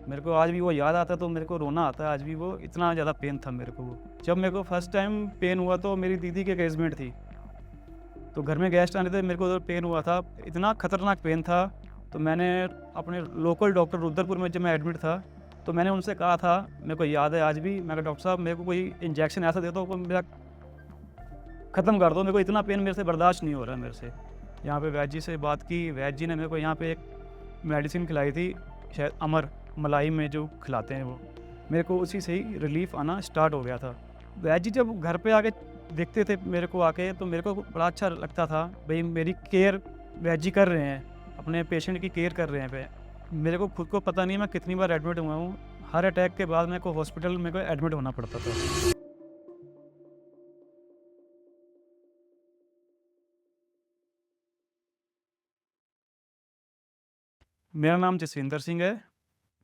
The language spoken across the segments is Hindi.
मेरे को आज भी वो याद आता है तो मेरे को रोना आता है आज भी, वो इतना ज़्यादा पेन था मेरे को वो। जब मेरे को फर्स्ट टाइम पेन हुआ तो मेरी दीदी की एंगेजमेंट थी, तो घर में गेस्ट आने थे, मेरे को पेन हुआ था, इतना खतरनाक पेन था। तो मैंने अपने लोकल डॉक्टर रुद्रपुर में जब मैं एडमिट था, तो मैंने उनसे कहा था, मेरे को याद है आज भी, मैं कहा डॉक्टर साहब मेरे को कोई इंजेक्शन ऐसा दे दो वो मेरा ख़त्म कर दो, मेरे को इतना पेन मेरे से बर्दाश्त नहीं हो रहा है मेरे से। यहाँ पे वैद जी से बात की, वैद जी ने मेरे को यहाँ पे एक मेडिसिन खिलाई थी, शायद अमर मलाई में जो खिलाते हैं वो, मेरे को उसी से ही रिलीफ़ आना स्टार्ट हो गया था। वैद जी जब घर पे आके देखते थे मेरे को आके, तो मेरे को बड़ा अच्छा लगता था, भई मेरी केयर वैद जी कर रहे हैं, अपने पेशेंट की केयर कर रहे हैं मेरे को खुद को पता नहीं मैं कितनी बार एडमिट हुआ हूँ। हर अटैक के बाद मेरे को हॉस्पिटल मेरे को एडमिट होना पड़ता था। मेरा नाम जसविंदर सिंह है,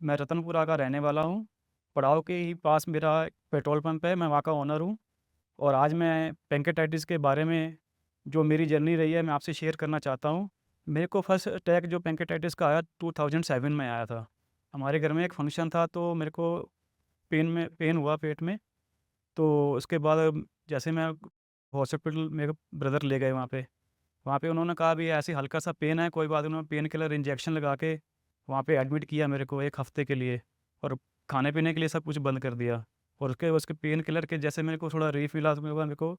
मैं रतनपुरा का रहने वाला हूँ। पड़ाव के ही पास मेरा एक पेट्रोल पंप है, मैं वहाँ का ओनर हूँ। और आज मैं पैंक्रेटाइटिस के बारे में जो मेरी जर्नी रही है, मैं आपसे शेयर करना चाहता हूँ। मेरे को फर्स्ट अटैक जो पैंक्रेटाइटिस का आया 2007 में आया था। हमारे घर में एक फंक्शन था, तो मेरे को पेन हुआ पेट में। तो उसके बाद जैसे मैं हॉस्पिटल मेरे ब्रदर ले गए वहाँ पे। वहाँ पे उन्होंने कहा भी ऐसे हल्का-सा पेन है, कोई बात नहीं। उन्होंने पेन किलर इंजेक्शन लगा के वहाँ पे एडमिट किया मेरे को 1 हफ़्ते के लिए, और खाने-पीने के लिए सब कुछ बंद कर दिया। और उसके उसके पेन किलर के जैसे मेरे को थोड़ा रिलीफ़ मिला, तो मेरे को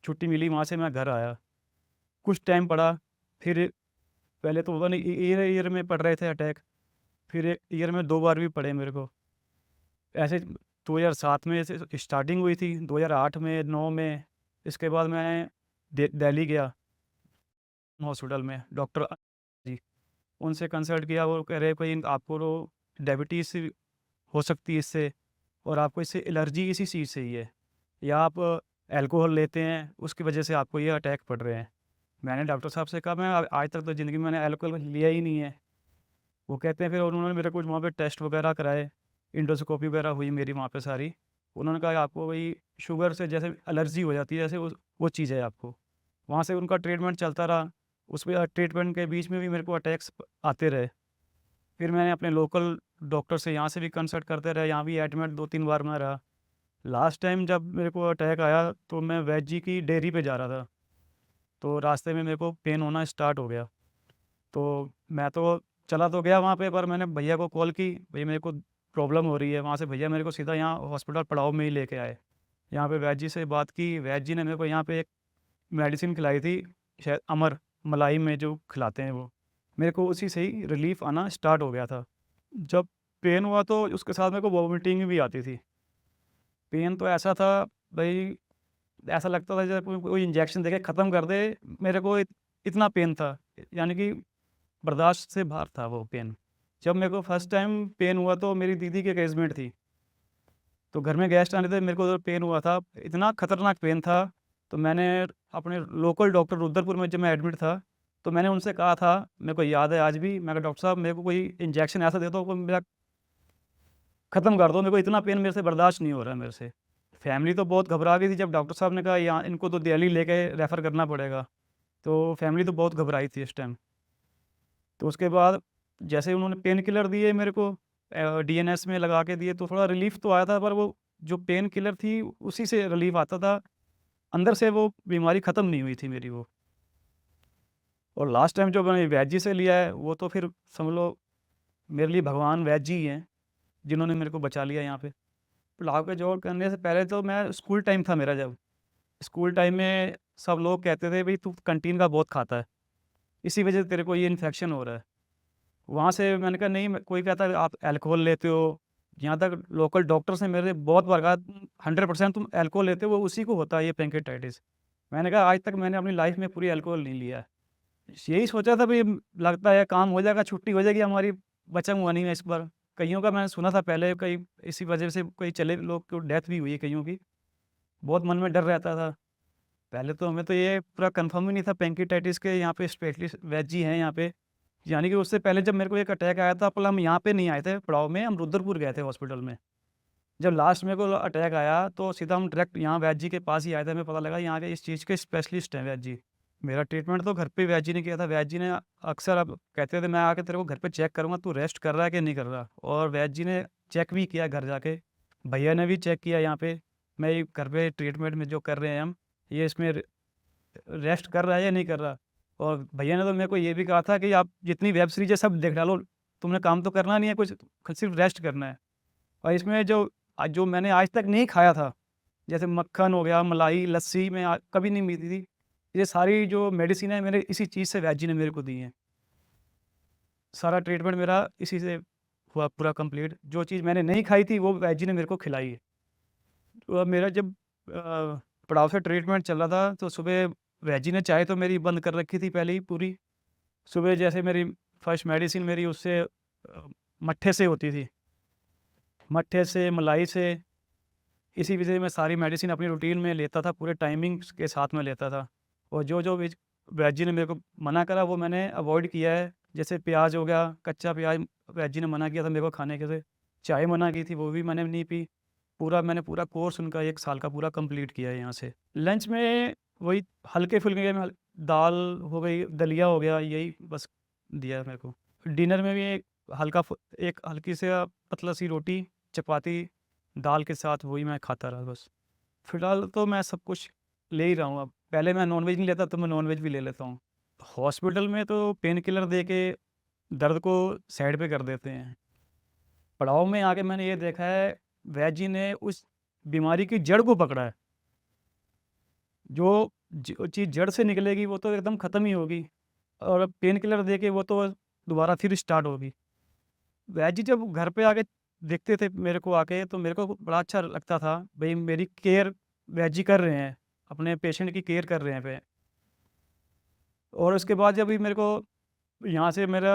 छुट्टी मिली, वहाँ से मैं घर आया। कुछ टाइम पड़ा, फिर पहले तो 1 ईयर ईयर में पड़ रहे थे अटैक, फिर ईयर में 2 बार भी पड़े मेरे को। ऐसे 2007 में से स्टार्टिंग हुई थी, 2008 में, 9 में, इसके बाद मैं दिल्ली गया हॉस्पिटल में, डॉक्टर जी, उनसे कंसल्ट किया, वो कह रहे कोई आपको तो डायबिटीज़ हो सकती है इससे, और आपको इससे एलर्जी इसी चीज़ से ही है, या आप अल्कोहल लेते हैं उसकी वजह से आपको ये अटैक पड़ रहे हैं। मैंने डॉक्टर साहब से कहा मैं आज तक तो ज़िंदगी में मैंने अल्कोहल लिया ही नहीं है। वो कहते हैं, फिर उन्होंने मेरे कुछ वहाँ पे टेस्ट वगैरह कराए, एंडोस्कोपी वगैरह हुई मेरी वहाँ पे सारी। उन्होंने कहा आपको वही शुगर से जैसे एलर्जी हो जाती है, जैसे वो चीज़ है आपको। वहाँ से उनका ट्रीटमेंट चलता रहा, उसमें ट्रीटमेंट के बीच में भी मेरे को अटैक्स आते रहे। फिर मैंने अपने लोकल डॉक्टर से यहाँ से भी कंसल्ट करते रहे, यहाँ भी एडमिट 2-3 बार मैं रहा। लास्ट टाइम जब मेरे को अटैक आया, तो मैं वैद जी की डेयरी पे जा रहा था, तो रास्ते में मेरे को पेन होना स्टार्ट हो गया। तो मैं तो चला तो गया वहाँ पे, पर मैंने भैया को कॉल की, भैया मेरे को प्रॉब्लम हो रही है। वहाँ से भैया मेरे को सीधा यहाँ हॉस्पिटल पड़ाव में ही लेके आए। यहाँ पे वैद जी से बात की, वैद जी ने मेरे को यहाँ पे एक मेडिसिन खिलाई थी, शायद अमर मलाई में जो खिलाते हैं वो। मेरे को उसी से ही रिलीफ़ आना स्टार्ट हो गया था। जब पेन हुआ तो उसके साथ मेरे को वॉमिटिंग भी आती थी। पेन तो ऐसा था, भई ऐसा लगता था जैसे कोई कोई इंजेक्शन देके ख़त्म कर दे, मेरे को इतना पेन था। यानी कि बर्दाश्त से बाहर था वो पेन। जब मेरे को फर्स्ट टाइम पेन हुआ तो मेरी दीदी की एंगेजमेंट थी। तो घर में गेस्ट आने थे, मेरे को तो पेन हुआ था, इतना खतरनाक पेन था। तो मैंने अपने लोकल डॉक्टर रुद्रपुर में जब मैं एडमिट था, तो मैंने उनसे कहा था, मेरे को याद है आज भी, मैं कहा डॉक्टर साहब मेरे को कोई इंजेक्शन ऐसा दे दो वो मेरा ख़त्म कर दो, मेरे को इतना पेन मेरे से बर्दाश्त नहीं हो रहा है मेरे से। फैमिली तो बहुत घबरा गई थी जब डॉक्टर साहब ने कहा यहाँ इनको तो दिल्ली लेके रेफ़र करना पड़ेगा। तो फैमिली तो बहुत घबराई थी उस टाइम। तो उसके बाद जैसे ही उन्होंने पेन किलर दिए मेरे को, डीएनएस में लगा के दिए, तो थोड़ा रिलीफ़ तो आया था, पर वो जो पेन किलर थी उसी से रिलीफ़ आता था। अंदर से वो बीमारी ख़त्म नहीं हुई थी मेरी वो। और लास्ट टाइम जो मैंने वैद जी से लिया है, वो तो फिर समझ लो मेरे लिए भगवान वैद जी ही हैं, जिन्होंने मेरे को बचा लिया यहाँ पे। पुलाव का जोड़ करने से पहले तो मैं स्कूल टाइम था मेरा जब, स्कूल टाइम में सब लोग कहते थे भई तू कैंटीन का बहुत खाता है, इसी वज़ह से तेरे को ये इन्फेक्शन हो रहा है। वहाँ से मैंने कहा नहीं, कोई कहता है आप अल्कोहल लेते हो, यहाँ तक लोकल डॉक्टर्स ने मेरे बहुत बार कहा 100% तुम अल्कोहल लेते हो, वो उसी को होता है ये पैंक्रेटाइटिस। मैंने कहा आज तक मैंने अपनी लाइफ़ में पूरी अल्कोहल नहीं लिया है। यही सोचा था भई लगता है काम हो जाएगा, छुट्टी हो जाएगी हमारी, बचा हुआ नहीं है इस बार। कइयों का मैंने सुना था पहले, कई इसी वजह से कई चले लोग को डेथ भी हुई है कइयों की। बहुत मन में डर रहता था। पहले तो हमें तो ये पूरा कन्फर्म ही नहीं था पैंक्रेटाइटिस के यहाँ पे स्पेशलिस्ट वैद जी हैं यहाँ पे। यानी कि उससे पहले जब मेरे को एक अटैक आया था, पहले हम यहाँ पे नहीं आए थे पड़ाव में, हम रुद्रपुर गए थे हॉस्पिटल में। जब लास्ट मेरे को अटैक आया तो सीधा हम डायरेक्ट यहाँ वैद जी के पास ही आए थे, हमें पता लगा यहाँ के इस चीज़ के स्पेशलिस्ट हैं वैद जी। मेरा ट्रीटमेंट तो घर पे वैद्य जी ने किया था। वैद्य जी ने अक्सर अब कहते थे मैं आके तेरे को घर पे चेक करूँगा, तू रेस्ट कर रहा है कि नहीं कर रहा? और वैद्य जी ने चेक भी किया घर जाके। भैया ने भी चेक किया यहाँ पे, मैं ये घर पे ट्रीटमेंट में जो कर रहे हैं हम, ये इसमें रेस्ट कर रहा है या नहीं कर रहा? और भैया ने तो मेरे को ये भी कहा था कि आप जितनी वेब सीरीज़ है सब देख डालो, तुमने काम तो करना नहीं है कुछ, सिर्फ़ रेस्ट करना है। और इसमें जो मैंने आज तक नहीं खाया था, जैसे मक्खन हो गया, मलाई, लस्सी में कभी नहीं मिलती थी। ये सारी जो मेडिसिन है मेरे इसी चीज़ से वैद्य जी ने मेरे को दी हैं। सारा ट्रीटमेंट मेरा इसी से हुआ पूरा कंप्लीट। जो चीज़ मैंने नहीं खाई थी वो वैद्य जी ने मेरे को खिलाई है। तो मेरा जब पड़ाव से ट्रीटमेंट चल रहा था तो सुबह वैद्य जी ने चाय तो मेरी बंद कर रखी थी पहले ही पूरी। सुबह जैसे मेरी फर्स्ट मेडिसिन मेरी उससे मट्ठे से होती थी। मट्ठे से, मलाई से, इसी वजह से मैं सारी मेडिसिन अपनी रूटीन में लेता था, पूरे टाइमिंग्स के साथ में लेता था। और जो वैद्य जी ने मेरे को मना करा वो मैंने अवॉइड किया है। जैसे प्याज हो गया, कच्चा प्याज वैद्य जी ने मना किया था मेरे को खाने के से। चाय मना की थी वो भी मैंने नहीं पी। मैंने पूरा कोर्स उनका 1 साल का पूरा कंप्लीट किया है यहाँ से। लंच में वही हल्के-फुल्के में दाल हो गई, दलिया हो गया, यही बस दिया है मेरे को। डिनर में भी एक हल्की सी पतला सी रोटी, चपाती, दाल के साथ वही मैं खाता रहा बस। फ़िलहाल तो मैं सब कुछ ले ही रहा हूँ अब। पहले मैं नॉन-वेज नहीं लेता, तो मैं नॉन-वेज भी ले लेता हूँ। हॉस्पिटल में तो पेन किलर दे के दर्द को साइड पे कर देते हैं। पड़ाव में आके मैंने ये देखा है, वैद्य जी ने उस बीमारी की जड़ को पकड़ा है। जो चीज़ जड़ से निकलेगी वो तो एकदम ख़त्म ही होगी, और पेन किलर दे के वो तो दोबारा फिर स्टार्ट होगी। वैद्य जी जब घर पे आके देखते थे मेरे को आके, तो मेरे को बड़ा अच्छा लगता था, भई मेरी केयर वैद्य जी कर रहे हैं, अपने पेशेंट की केयर कर रहे हैं और उसके बाद जब भी मेरे को यहाँ से मेरा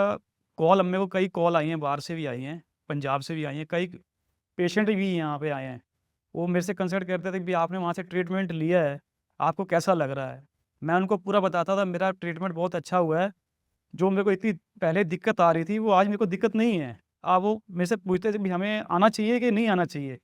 कॉल, अब मेरे को कई कॉल आई हैं, बाहर से भी आई हैं, पंजाब से भी आई हैं, कई पेशेंट भी यहाँ पे आए हैं। वो मेरे से कंसल्ट करते थे कि आपने वहाँ से ट्रीटमेंट लिया है, आपको कैसा लग रहा है? मैं उनको पूरा बताता था मेरा ट्रीटमेंट बहुत अच्छा हुआ है। जो मेरे को इतनी पहले दिक्कत आ रही थी वो आज मेरे को दिक्कत नहीं है। वो मेरे से पूछते थे भी हमें आना चाहिए कि नहीं आना चाहिए?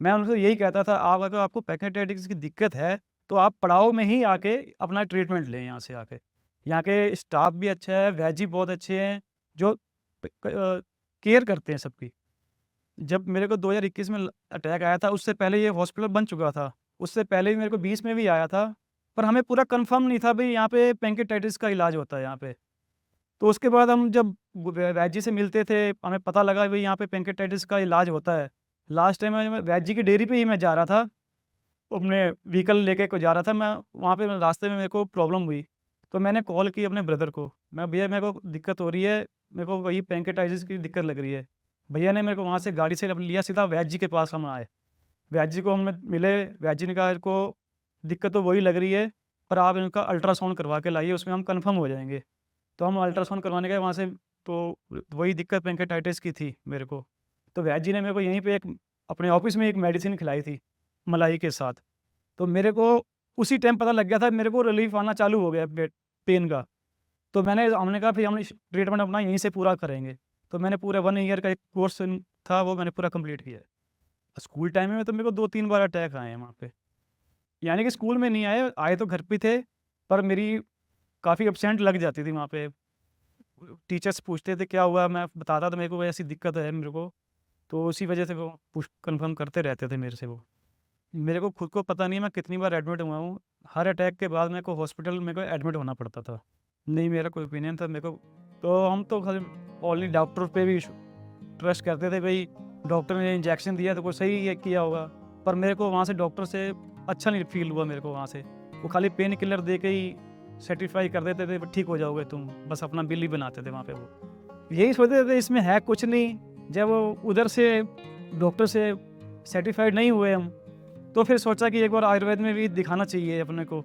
मैं उनसे यही कहता था, आप अगर आपको पैंक्रियाटाइटिस की दिक्कत है, तो आप पड़ाव में ही आके अपना ट्रीटमेंट लें यहाँ से आके। यहाँ के स्टाफ भी अच्छा है, वैद्य जी बहुत अच्छे हैं, जो केयर करते हैं सबकी। जब मेरे को 2021 में अटैक आया था, उससे पहले ये हॉस्पिटल बन चुका था। उससे पहले भी मेरे को 20 में भी आया था, पर हमें पूरा कन्फर्म नहीं था भई यहाँ पे पैंक्रियाटाइटिस का इलाज होता है यहाँ पे। तो उसके बाद हम जब वैद्य जी से मिलते थे, हमें पता लगा भई यहाँ पे पैंक्रियाटाइटिस का इलाज होता है। लास्ट टाइम मैं वैद्य जी की डेयरी पे ही मैं जा रहा था, अपने व्हीकल लेके को जा रहा था मैं, वहाँ पे रास्ते में मेरे को प्रॉब्लम हुई। तो मैंने कॉल की अपने ब्रदर को, मैं भैया मेरे को दिक्कत हो रही है, मेरे को वही पैंक्रियाटाइटिस की दिक्कत लग रही है। भैया ने मेरे को वहाँ से गाड़ी से लिया, सीधा वैद्य जी के पास हम आए। वैद्य जी को हमने मिले, वैद्य जी ने कहा इनको दिक्कत तो वही लग रही है, पर आप इनका अल्ट्रासाउंड करवा के लाइए, उसमें हम कन्फर्म हो जाएँगे। तो हम अल्ट्रासाउंड करवाने गए वहाँ से, तो वही दिक्कत पैंक्रियाटाइटिस की थी मेरे को। तो वैद्य जी ने मेरे को यहीं पे अपने ऑफ़िस में एक मेडिसिन खिलाई थी, मलाई के साथ। तो मेरे को उसी टाइम पता लग गया था, मेरे को रिलीफ़ आना चालू हो गया पेन का। तो हमने कहा फिर हम ट्रीटमेंट अपना यहीं से पूरा करेंगे। तो मैंने पूरा 1 ईयर का एक कोर्स था, वो मैंने पूरा कंप्लीट किया है। स्कूल टाइम में तो मेरे को 2-3 बार अटैक आए हैं वहाँ पे। यानी कि स्कूल में नहीं आए, आए तो घर पे थे, पर मेरी काफ़ी एब्सेंट लग जाती थी वहाँ पे। टीचर्स पूछते थे क्या हुआ? मैं बताता था मेरे को ऐसी दिक्कत है मेरे को, तो उसी वजह से वो कन्फर्म करते रहते थे मेरे से वो। मेरे को खुद को पता नहीं मैं कितनी बार एडमिट हुआ हूँ। हर अटैक के बाद मेरे को हॉस्पिटल मेरे को एडमिट होना पड़ता था। नहीं मेरा कोई ओपिनियन था मेरे को, तो हम तो खाली ओनली डॉक्टर पे भी ट्रस्ट करते थे, भई डॉक्टर ने इंजेक्शन दिया तो कोई सही ये किया होगा। पर मेरे को वहाँ से डॉक्टर से अच्छा नहीं फ़ील हुआ मेरे को वहाँ से। वो खाली पेन किलर दे के ही सर्टिफ़ाई कर देते थे, ठीक हो जाओगे तुम, बस अपना बिल ही बनाते थे वहाँ पे वो। यही सोचते थे इसमें है कुछ नहीं। जब वो उधर से डॉक्टर से सर्टिफ़ाइड नहीं हुए हम, तो फिर सोचा कि एक बार आयुर्वेद में भी दिखाना चाहिए अपने को।